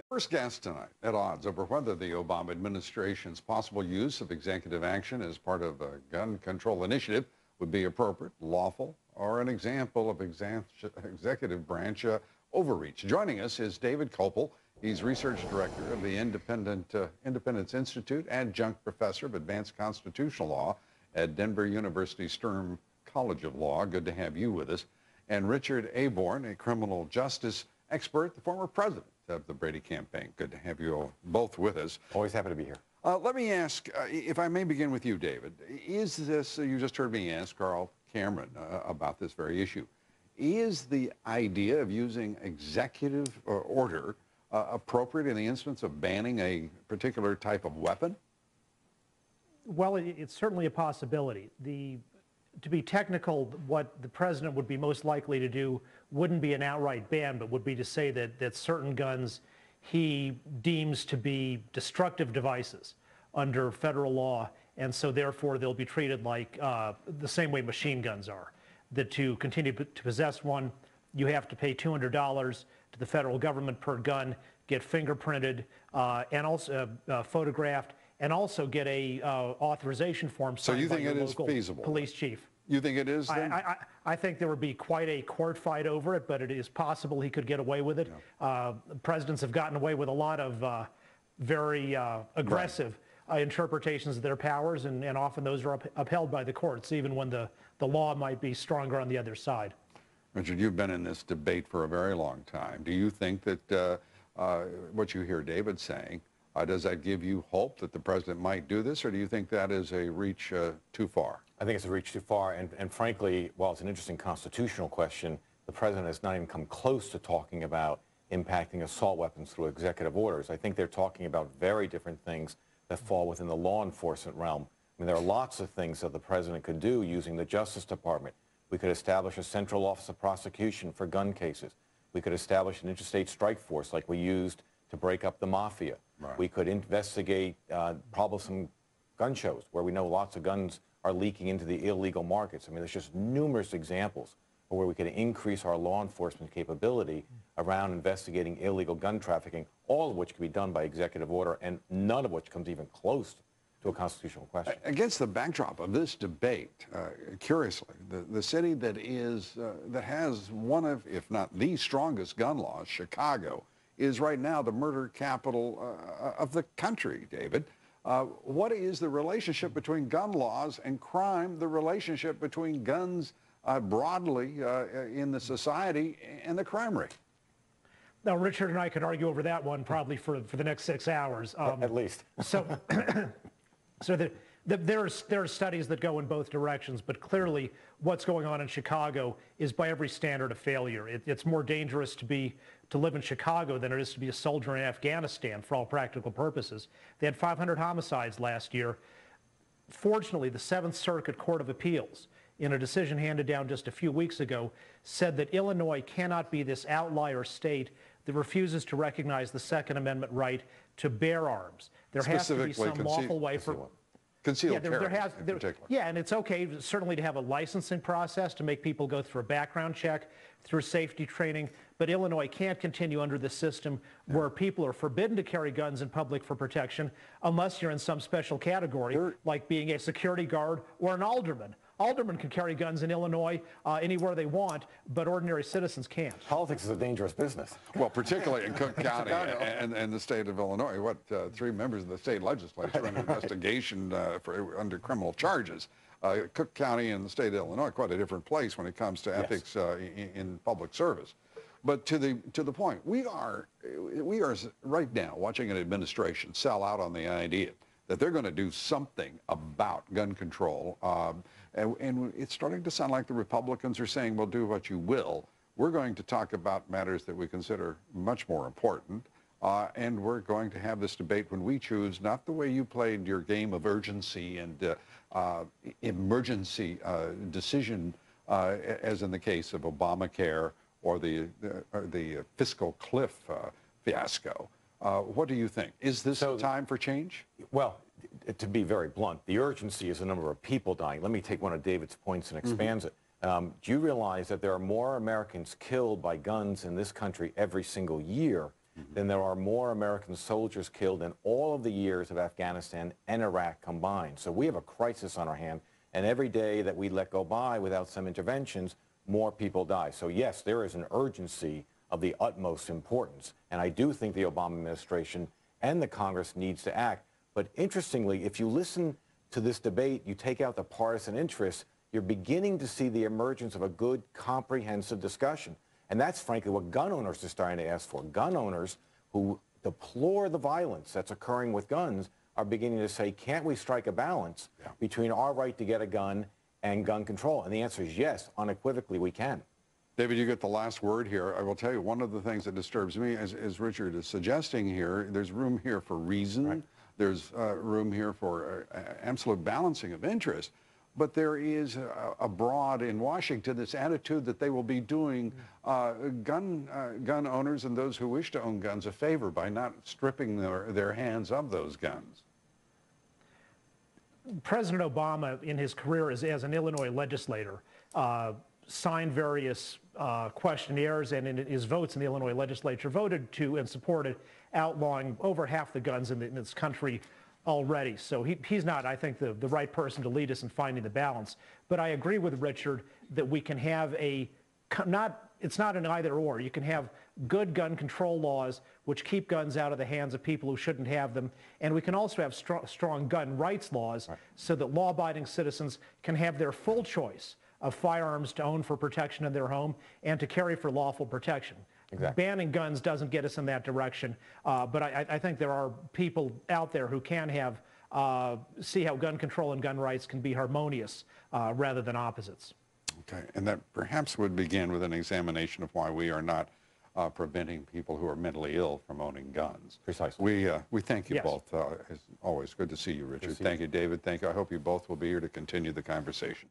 First guest tonight at odds over whether the Obama administration's possible use of executive action as part of a gun control initiative would be appropriate, lawful, or an example of executive branch overreach. Joining us is David Kopel. He's research director of the Independence Institute, adjunct professor of advanced constitutional law at Denver University Stern College of Law. Good to have you with us. And Richard Aborn, a criminal justice expert, the former president of the Brady campaign. Good to have you both with us. Always happy to be here. Let me ask, if I may begin with you, David, is this, you just heard me ask Carl Cameron about this very issue, is the idea of using executive order appropriate in the instance of banning a particular type of weapon? Well, it's certainly a possibility. To be technical, what the president would be most likely to do wouldn't be an outright ban, but would be to say that certain guns he deems to be destructive devices under federal law, and so therefore they'll be treated like the same way machine guns are. That to continue to possess one, you have to pay $200 to the federal government per gun, get fingerprinted, and also photographed, and also get a authorization form signed by your local police chief. You think it is then? I think there would be quite a court fight over it, but it is possible he could get away with it. Yeah. Presidents have gotten away with a lot of very aggressive interpretations of their powers, and often those are upheld by the courts, even when the law might be stronger on the other side. Richard, you've been in this debate for a very long time. Do you think that what you hear David saying, does that give you hope that the president might do this, or do you think that is a reach too far? I think it's a reach too far, and frankly, while it's an interesting constitutional question, the president has not even come close to talking about impacting assault weapons through executive orders. I think they're talking about very different things that fall within the law enforcement realm. I mean, there are lots of things that the president could do using the Justice Department. We could establish a central office of prosecution for gun cases. We could establish an interstate strike force like we used to break up the mafia. Right. We could investigate probably some gun shows where we know lots of guns are leaking into the illegal markets. I mean, there's just numerous examples where we could increase our law enforcement capability around investigating illegal gun trafficking, all of which can be done by executive order, and none of which comes even close to a constitutional question. Against the backdrop of this debate, curiously, the city that has one of, if not the strongest gun laws, Chicago, is right now the murder capital of the country, David. What is the relationship between gun laws and crime, the relationship between guns broadly in the society and the crime rate? Now, Richard and I could argue over that one probably for the next 6 hours. At least. There are studies that go in both directions, but clearly what's going on in Chicago is by every standard a failure. It's more dangerous to live in Chicago than it is to be a soldier in Afghanistan for all practical purposes. They had 500 homicides last year. Fortunately, the Seventh Circuit Court of Appeals, in a decision handed down just a few weeks ago, said that Illinois cannot be this outlier state that refuses to recognize the Second Amendment right to bear arms. There has to be some lawful way for concealed carry in particular. Yeah, and it's okay certainly to have a licensing process to make people go through a background check, through safety training, but Illinois can't continue under the system where people are forbidden to carry guns in public for protection unless you're in some special category, like being a security guard or an alderman. Aldermen can carry guns in Illinois anywhere they want, but ordinary citizens can't. Politics is a dangerous business. Well, particularly in Cook County and the state of Illinois. What, 3 members of the state legislature under investigation under criminal charges. Cook County and the state of Illinois, quite a different place when it comes to ethics in public service. But to the point, we are right now watching an administration sell out on the idea that they're going to do something about gun control. And it's starting to sound like the Republicans are saying, well, do what you will. We're going to talk about matters that we consider much more important. And we're going to have this debate when we choose, not the way you played your game of urgency and emergency decision, as in the case of Obamacare or the fiscal cliff fiasco. What do you think? Is this a time for change? Well, to be very blunt, the urgency is the number of people dying. Let me take one of David's points and expand it. Do you realize that there are more Americans killed by guns in this country every single year then there are more American soldiers killed in all of the years of Afghanistan and Iraq combined. So we have a crisis on our hand, and every day that we let go by without some interventions, more people die. So yes, there is an urgency of the utmost importance, and I do think the Obama administration and the Congress needs to act. But interestingly, if you listen to this debate, you take out the partisan interests, you're beginning to see the emergence of a good, comprehensive discussion. And that's frankly what gun owners are starting to ask for. Gun owners who deplore the violence that's occurring with guns are beginning to say, can't we strike a balance between our right to get a gun and gun control? And the answer is yes, unequivocally we can. David, you get the last word here. I will tell you, one of the things that disturbs me, as Richard is suggesting here, there's room here for reason. Right. There's room here for absolute balancing of interest. But there is abroad in Washington this attitude that they will be doing gun owners and those who wish to own guns a favor by not stripping their hands of those guns. President Obama, in his career as an Illinois legislator, signed various questionnaires, and in his votes in the Illinois legislature voted to and supported outlawing over half the guns in this country already. So he's not, I think, the right person to lead us in finding the balance. But I agree with Richard that we can have it's not an either or. You can have good gun control laws which keep guns out of the hands of people who shouldn't have them. And we can also have strong gun rights laws so that law-abiding citizens can have their full choice of firearms to own for protection in their home and to carry for lawful protection. Exactly. Banning guns doesn't get us in that direction, but I think there are people out there who can see how gun control and gun rights can be harmonious rather than opposites. Okay, and that perhaps would begin with an examination of why we are not preventing people who are mentally ill from owning guns. Precisely. We thank you both. As always, good to see you, Richard. Thank you, David. Thank you. I hope you both will be here to continue the conversation.